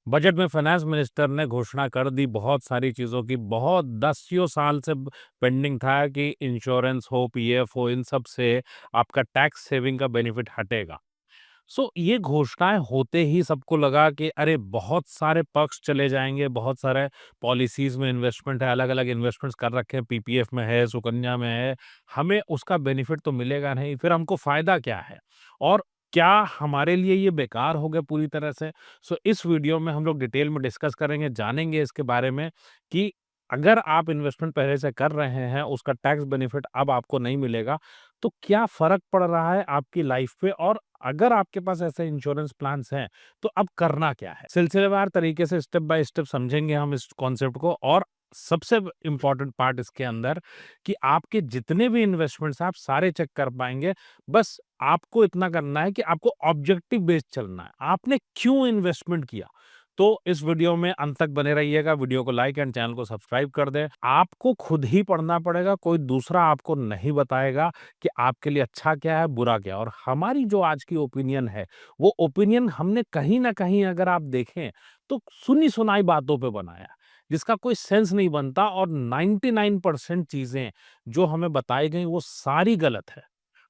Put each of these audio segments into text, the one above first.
Budget में finance minister ने घोषणा कर दी बहुत सारी चीज़ों की। बहुत दसियों साल से पेंडिंग था कि इंश्योरेंस हो, पीएफ हो, इन सब से आपका टैक्स सेविंग का बेनिफिट हटेगा। ये घोषणाएं होते ही सबको लगा कि अरे बहुत सारे पक्ष चले जाएंगे, बहुत सारे पॉलिसीज में इन्वेस्टमेंट है, अलग अलग इन्वेस्टमेंट्स कर रखे हैं, पीपीएफ में है, सुकन्या में है, हमें उसका बेनिफिट तो मिलेगा नहीं, फिर हमको फायदा क्या है और क्या हमारे लिए ये बेकार हो गया पूरी तरह से। इस वीडियो में हम लोग डिटेल में डिस्कस करेंगे, जानेंगे इसके बारे में कि अगर आप इन्वेस्टमेंट पहले से कर रहे हैं, उसका टैक्स बेनिफिट अब आपको नहीं मिलेगा, तो क्या फर्क पड़ रहा है आपकी लाइफ पे, और अगर आपके पास ऐसे इंश्योरेंस प्लान्स हैं तो अब करना क्या है। सिलसिलेवार तरीके से स्टेप बाय स्टेप समझेंगे हम इस कॉन्सेप्ट को। और सबसे इम्पोर्टेंट पार्ट इसके अंदर कि आपके जितने भी इन्वेस्टमेंट्स आप सारे चेक कर पाएंगे। बस आपको इतना करना है कि आपको ऑब्जेक्टिव बेस्ड चलना है, आपने क्यों इन्वेस्टमेंट किया। तो इस वीडियो में अंत तक बने रहिएगा, वीडियो को लाइक एंड चैनल को सब्सक्राइब कर दें। आपको खुद ही पढ़ना पड़ेगा, कोई दूसरा आपको नहीं बताएगा कि आपके लिए अच्छा क्या है, बुरा क्या है। और हमारी जो आज की ओपिनियन है, वो ओपिनियन हमने कहीं ना कहीं अगर आप देखें तो सुनी सुनाई बातों पे बनाया, जिसका कोई सेंस नहीं बनता। और 99% चीजें जो हमें बताई गई वो सारी गलत है।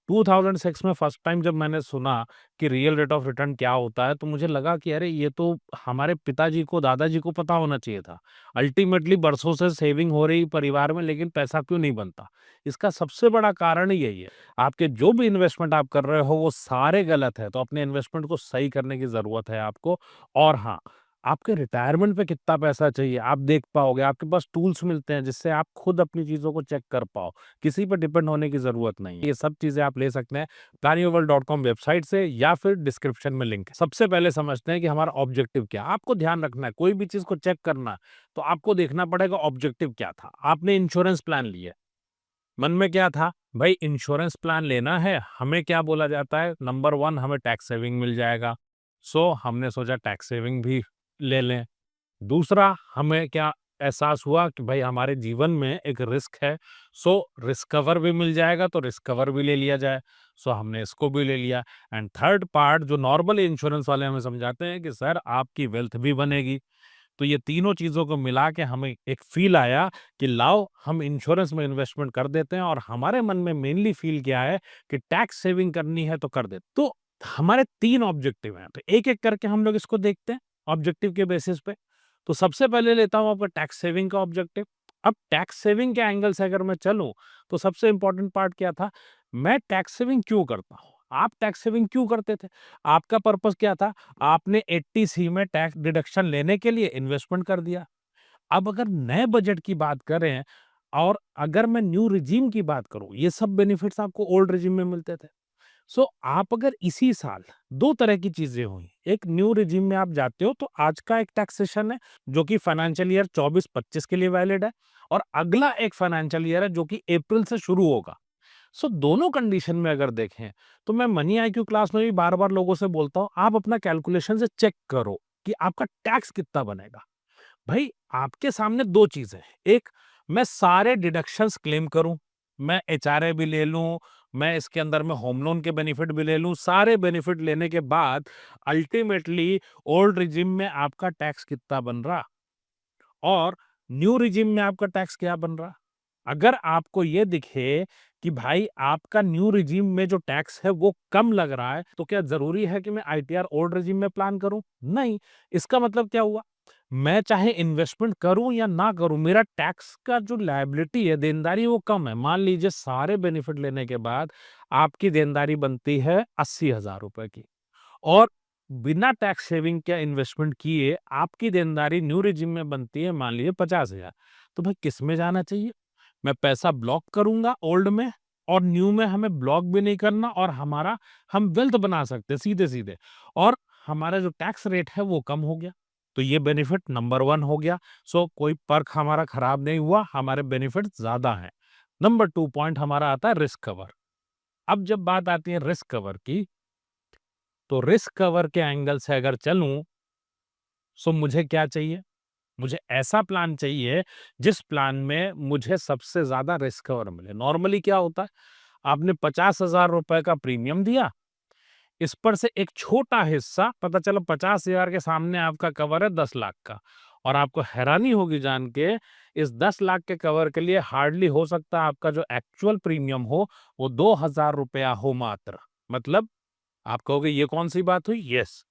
2006 में फर्स्ट टाइम जब मैंने सुना कि रियल रेट ऑफ रिटर्न क्या होता है, तो मुझे लगा कि अरे ये तो हमारे पिताजी को, दादाजी को पता होना चाहिए था। अल्टीमेटली बरसों से सेविंग हो रही परिवार में, लेकिन पैसा क्यों नहीं बनता। इसका सबसे बड़ा कारण ही यही है, आपके जो भी इन्वेस्टमेंट आप कर रहे हो वो सारे गलत है। तो अपने इन्वेस्टमेंट को सही करने की जरूरत है आपको। और हाँ, आपके रिटायरमेंट पे कितना पैसा चाहिए आप देख पाओगे, आपके पास टूल्स मिलते हैं जिससे आप खुद अपनी चीजों को चेक कर पाओ, किसी पर डिपेंड होने की जरूरत नहीं है। ये सब चीजें आप ले सकते हैं planyourworld.com वेबसाइट से, या फिर डिस्क्रिप्शन में लिंक है। सबसे पहले समझते हैं कि हमारा ऑब्जेक्टिव क्या है। आपको ध्यान रखना है, कोई भी चीज को चेक करना है तो आपको देखना पड़ेगा ऑब्जेक्टिव क्या था। आपने इंश्योरेंस प्लान लिया, मन में क्या था, भाई इंश्योरेंस प्लान लेना है, हमें क्या बोला जाता है, नंबर वन हमें टैक्स सेविंग मिल जाएगा। हमने सोचा टैक्स सेविंग भी ले लें। दूसरा, हमें क्या एहसास हुआ कि भाई हमारे जीवन में एक रिस्क है, रिस्क कवर भी मिल जाएगा, तो रिस्क कवर भी ले लिया जाए। हमने इसको भी ले लिया। एंड थर्ड पार्ट जो नॉर्मल इंश्योरेंस वाले हमें समझाते हैं कि सर आपकी वेल्थ भी बनेगी। तो ये तीनों चीजों को मिला के हमें एक फील आया कि लाओ हम इंश्योरेंस में इन्वेस्टमेंट कर देते हैं। और हमारे मन में मेनली फील क्या है कि टैक्स सेविंग करनी है तो कर देते। तो हमारे तीन ऑब्जेक्टिव हैं, तो एक एक करके हम लोग इसको देखते हैं ऑब्जेक्टिव के बेसिस पे। तो सबसे पहले लेता हूं आपका टैक्स सेविंग का ऑब्जेक्टिव। अब टैक्स सेविंग के एंगल से अगर मैं चलूं तो सबसे इंपॉर्टेंट पार्ट क्या था, मैं टैक्स सेविंग क्यों करता हूं, आप टैक्स सेविंग क्यों करते थे, आपका पर्पस क्या था। आपने 80C में टैक्स डिडक्शन लेने के लिए इन्वेस्टमेंट कर दिया। अब अगर नए बजट की बात करें और अगर मैं न्यू रिजीम की बात करूं, ये सब बेनिफिट्स आपको ओल्ड रिजीम में मिलते थे। आप अगर इसी साल दो तरह की चीजें हुई, एक न्यू रिजीम में आप जाते हो तो आज का एक टैक्सेशन है जो कि फाइनेंशियल ईयर 24-25 के लिए वैलिड है, और अगला एक फाइनेंशियल ईयर है जो कि अप्रैल से शुरू होगा। दोनों कंडीशन में अगर देखें तो मैं मनी आईक्यू क्लास में भी बार बार लोगों से बोलता हूं, आप अपना कैलकुलेशन से चेक करो कि आपका टैक्स कितना बनेगा। भाई आपके सामने दो चीजें हैं, एक, मैं सारे डिडक्शंस क्लेम करूं, मैं एचआरए भी ले लूं, मैं इसके अंदर में होम लोन के बेनिफिट भी ले लूं, सारे बेनिफिट लेने के बाद अल्टीमेटली ओल्ड रिजिम में आपका टैक्स कितना बन रहा और न्यू रिजिम में आपका टैक्स क्या बन रहा। अगर आपको ये दिखे कि भाई आपका न्यू रिजीम में जो टैक्स है वो कम लग रहा है, तो क्या जरूरी है कि मैं आईटीआर ओल्ड रिजीम में प्लान करूं? नहीं। इसका मतलब क्या हुआ, मैं चाहे इन्वेस्टमेंट करूं या ना करूं, मेरा टैक्स का जो लायबिलिटी है, देनदारी, वो कम है। मान लीजिए सारे बेनिफिट लेने के बाद आपकी देनदारी बनती है 80,000 रुपए की, और बिना टैक्स सेविंग के इन्वेस्टमेंट किए आपकी देनदारी न्यू रिजीम में बनती है मान लीजिए 50,000। तो भाई किस में जाना चाहिए, मैं पैसा ब्लॉक करूंगा ओल्ड में, और न्यू में हमें ब्लॉक भी नहीं करना, और हमारा हम वेल्थ बना सकते हैं सीधे सीधे, और हमारा जो टैक्स रेट है वो कम हो गया। तो ये बेनिफिट नंबर वन हो गया। कोई पर्क हमारा खराब नहीं हुआ, हमारे बेनिफिट ज्यादा हैं। नंबर टू पॉइंट हमारा आता है रिस्क कवर। अब जब बात आती है रिस्क कवर की, तो रिस्क कवर के एंगल से अगर चलूं, मुझे क्या चाहिए, मुझे ऐसा प्लान चाहिए जिस प्लान में मुझे सबसे ज्यादा रिस्क कवर मिले। नॉर्मली क्या होता है, आपने 50,000 रुपए का प्रीमियम दिया, इस पर से एक छोटा हिस्सा, पता चला 50,000 के सामने आपका कवर है 10 लाख का, और आपको हैरानी होगी जान के, इस 10 लाख के कवर के लिए हार्डली हो सकता है आपका जो एक्चुअल प्रीमियम हो वो 2,000 रुपया हो मात्र। मतलब आप कहोगे ये कौन सी बात हुई? यस,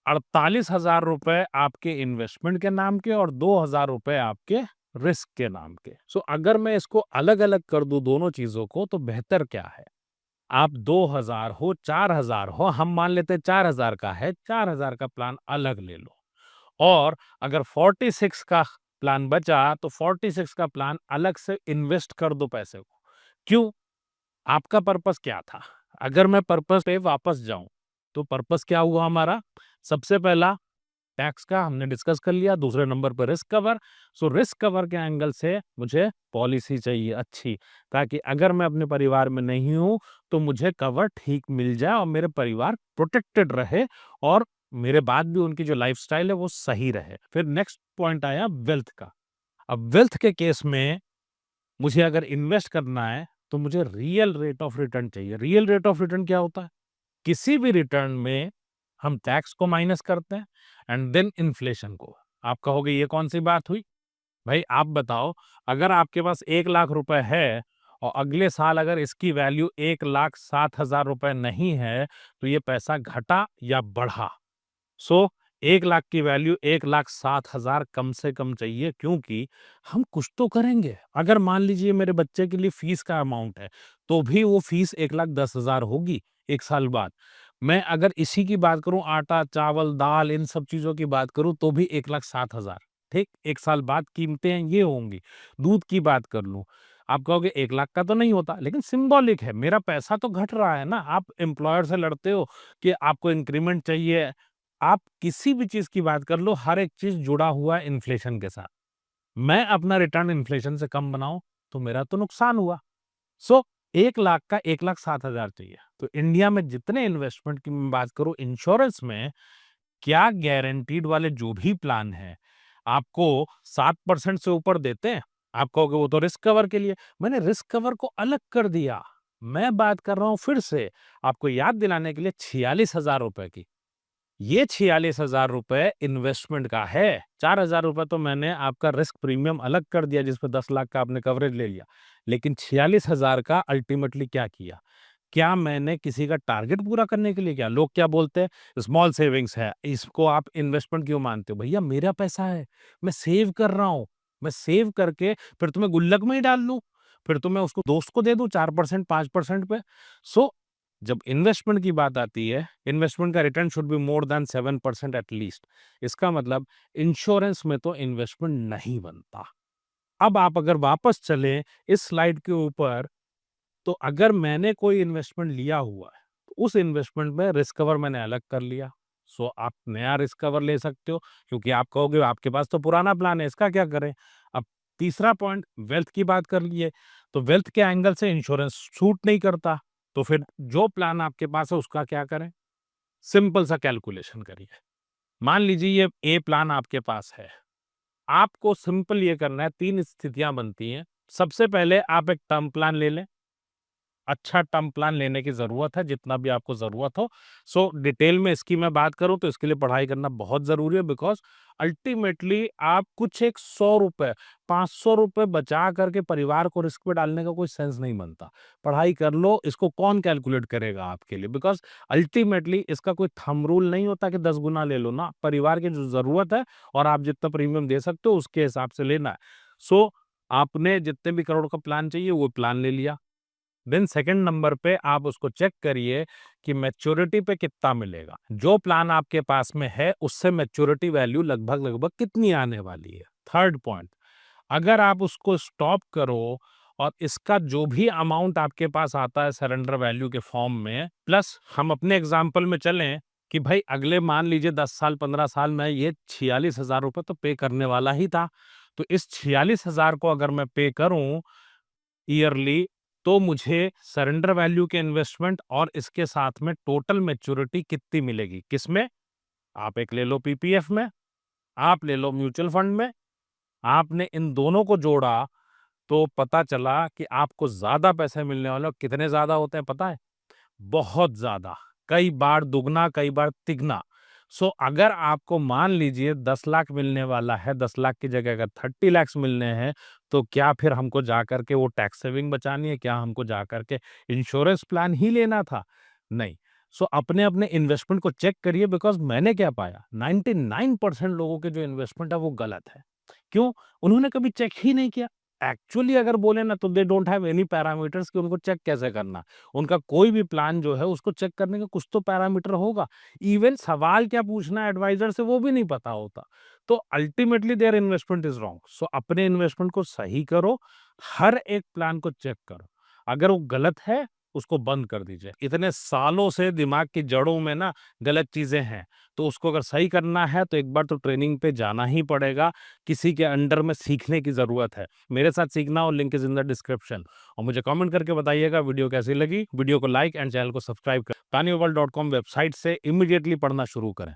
48,000 रुपए आपके इन्वेस्टमेंट के नाम के और 2,000 रुपए आपके रिस्क के नाम के। सो अगर मैं इसको अलग अलग कर दूं दोनों चीजों को, तो बेहतर क्या है? आप 2,000 हो 4,000 हो, हम मान लेते हैं 4,000 का है, 4,000 का प्लान अलग ले लो, और अगर 46 का प्लान बचा तो 46 का प्लान अलग से इन्वेस्ट कर दो पैसे को। क्यों? आपका पर्पस क्या था? अगर मैं पर्पस पे वापस जाऊं, तो पर्पस क्या हुआ हमारा? सबसे पहला टैक्स का हमने डिस्कस कर लिया, दूसरे नंबर पर risk cover. So risk cover के एंगल से मुझे पॉलिसी चाहिए अच्छी, ताकि अगर मैं अपने परिवार में नहीं हूं तो मुझे कवर ठीक मिल जाए और मेरे परिवार प्रोटेक्टेड रहे, और मेरे बाद भी उनकी जो लाइफस्टाइल है वो सही रहे। फिर नेक्स्ट पॉइंट आया वेल्थ का। अब वेल्थ के केस में मुझे अगर इन्वेस्ट करना है तो मुझे रियल रेट ऑफ रिटर्न चाहिए। रियल रेट ऑफ रिटर्न क्या होता है? किसी भी रिटर्न में हम टैक्स को माइनस करते हैं एंड देन इन्फ्लेशन को। आप कहोगे ये कौन सी बात हुई? भाई आप बताओ, अगर आपके पास 1 लाख रुपए है और अगले साल अगर इसकी वैल्यू 1,07,000 रुपए नहीं है, तो ये पैसा घटा या बढ़ा? सो 1 लाख की वैल्यू 1,07,000 कम से कम चाहिए, क्योंकि हम कुछ तो करेंगे। अगर मान लीजिए मेरे बच्चे के लिए फीस का अमाउंट है, तो भी वो फीस 1,10,000 होगी 1 साल बाद। मैं अगर इसी की बात करूं, आटा चावल दाल इन सब चीजों की बात करूं, तो भी 1,07,000। ठीक, 1 साल बाद कीमतें ये होंगी। दूध की बात कर लूं, आप कहोगे 1 लाख का तो नहीं होता, लेकिन सिंबॉलिक है, मेरा पैसा तो घट रहा है ना। आप एम्प्लॉयर से लड़ते हो कि आपको इंक्रीमेंट चाहिए, आप किसी भी चीज की बात कर लो, हर एक चीज जुड़ा हुआ है इन्फ्लेशन के साथ। मैं अपना रिटर्न इन्फ्लेशन से कम बनाऊं तो मेरा तो नुकसान हुआ। सो 1 लाख का 1,07,000 चाहिए। तो इंडिया में जितने इन्वेस्टमेंट की मैं बात करूं, इंश्योरेंस में क्या गारंटीड वाले जो भी प्लान है आपको 7% से ऊपर देते हैं। आप कहोगे वो तो रिस्क कवर के लिए, मैंने रिस्क कवर को अलग कर दिया। मैं बात कर रहा हूं फिर से आपको याद दिलाने के लिए 46,000 रुपए की। ये 46,000 रुपए इन्वेस्टमेंट का है। 4,000 रुपए तो मैंने आपका रिस्क प्रीमियम अलग कर दिया, जिसपे 10 लाख का आपने कवरेज ले लिया। लेकिन 46,000 का अल्टीमेटली क्या किया? क्या मैंने किसी का टारगेट पूरा करने के लिए किया? लोग क्या बोलते हैं, स्मॉल सेविंग्स है, इसको आप इन्वेस्टमेंट क्यों मानते हो? भैया मेरा पैसा है, मैं सेव कर रहा हूँ। मैं सेव करके फिर तुम्हें गुल्लक में ही डाल दूं, फिर तो मैं उसको दोस्त को दे दूं 4% 5% पे। सो जब इन्वेस्टमेंट की बात आती है, इन्वेस्टमेंट का return should be more than 7% at least. इसका मतलब इंश्योरेंस में तो इन्वेस्टमेंट नहीं बनता। अब आप अगर वापस चलें इस स्लाइड के ऊपर, तो अगर मैंने कोई इन्वेस्टमेंट लिया हुआ है, तो उस इन्वेस्टमेंट में रिस्क कवर मैंने अलग कर लिया। सो आप नया रिस्क कवर ले सकते हो, क्योंकि आप कहोगे आपके पास तो पुराना प्लान है, इसका क्या करें? अब तीसरा पॉइंट वेल्थ की बात कर लिए, तो वेल्थ के एंगल से इंश्योरेंस सूट नहीं करता। तो फिर जो प्लान आपके पास है उसका क्या करें? सिंपल सा कैलकुलेशन करिए। मान लीजिए ये ए प्लान आपके पास है। आपको सिंपल ये करना है, 3 स्थितियां बनती हैं। सबसे पहले आप एक टर्म प्लान ले लें। अच्छा टर्म प्लान लेने की ज़रूरत है, जितना भी आपको ज़रूरत हो। सो डिटेल में इसकी मैं बात करूँ तो इसके लिए पढ़ाई करना बहुत ज़रूरी है, बिकॉज़ अल्टीमेटली आप कुछ एक ₹100 ₹500 बचा करके परिवार को रिस्क में डालने का कोई सेंस नहीं बनता। पढ़ाई कर लो, इसको कौन कैलकुलेट करेगा आपके लिए? बिकॉज़ अल्टीमेटली इसका कोई थंब रूल नहीं होता कि 10 गुना ले लो ना, परिवार की जो ज़रूरत है और आप जितना प्रीमियम दे सकते हो उसके हिसाब से लेना है। सो आपने जितने भी करोड़ का प्लान चाहिए वो प्लान ले लिया। देन सेकंड नंबर पे आप उसको चेक करिए कि मैच्योरिटी पे कितना मिलेगा। जो प्लान आपके पास में है उससे मैच्योरिटी वैल्यू लगभग लगभग कितनी आने वाली है। थर्ड पॉइंट, अगर आप उसको स्टॉप करो और इसका जो भी अमाउंट आपके पास आता है सरेंडर वैल्यू के फॉर्म में, प्लस हम अपने एग्जाम्पल में चलें कि भाई अगले मान लीजिए 10 साल 15 साल में ये 46,000 रुपये तो पे करने वाला ही था। तो इस 46,000 को अगर मैं पे करूं ईयरली, तो मुझे सरेंडर वैल्यू के इन्वेस्टमेंट और इसके साथ में टोटल मैच्योरिटी कितनी मिलेगी? किसमें? आप एक ले लो पीपीएफ में, आप ले लो म्यूचुअल फंड में। आपने इन दोनों को जोड़ा तो पता चला कि आपको ज्यादा पैसे मिलने वाले। और कितने ज्यादा होते हैं पता है? बहुत ज्यादा। कई बार दुगना, कई बार तिगना। सो अगर आपको मान लीजिए 10 लाख मिलने वाला है, 10 लाख की जगह अगर 30 लाख्स मिलने हैं, तो क्या फिर हमको जाकर के वो टैक्स सेविंग बचानी है? क्या हमको जाकर के इंश्योरेंस प्लान ही लेना था? नहीं। सो अपने-अपने इन्वेस्टमेंट को चेक करिए, बिकॉज़ मैंने क्या पाया 99% लोगों के जो इन्वेस्टमेंट है वो गलत है। क्यों? उन्होंने कभी चेक ही नहीं किया। एक्चुअली अगर बोले ना तो they don't have any parameters कि उनको चेक कैसे करना। उनका कोई भी प्लान जो है उसको चेक करने का कुछ तो पैरामीटर होगा। इवन सवाल क्या पूछना है एडवाइज़र से वो भी नहीं पता होता। तो ultimately their investment is wrong. So अपने इन्वेस्टमेंट को सही करो, हर एक प्लान को चेक करो। अगर वो गलत है, उसको बंद कर दीजिए। इतने सालों से दिमाग की जड़ों में ना गलत चीज़ें हैं, तो उसको अगर सही करना है तो एक बार तो ट्रेनिंग पे जाना ही पड़ेगा, किसी के अंडर में सीखने की ज़रूरत है। मेरे साथ सीखना हो, link is in the description. और मुझे कमेंट करके बताइएगा वीडियो कैसी लगी। वीडियो को लाइक एंड चैनल को सब्सक्राइब कर पानीवर्ल्ड.com वेबसाइट से इमीडिएटली पढ़ना शुरू करें।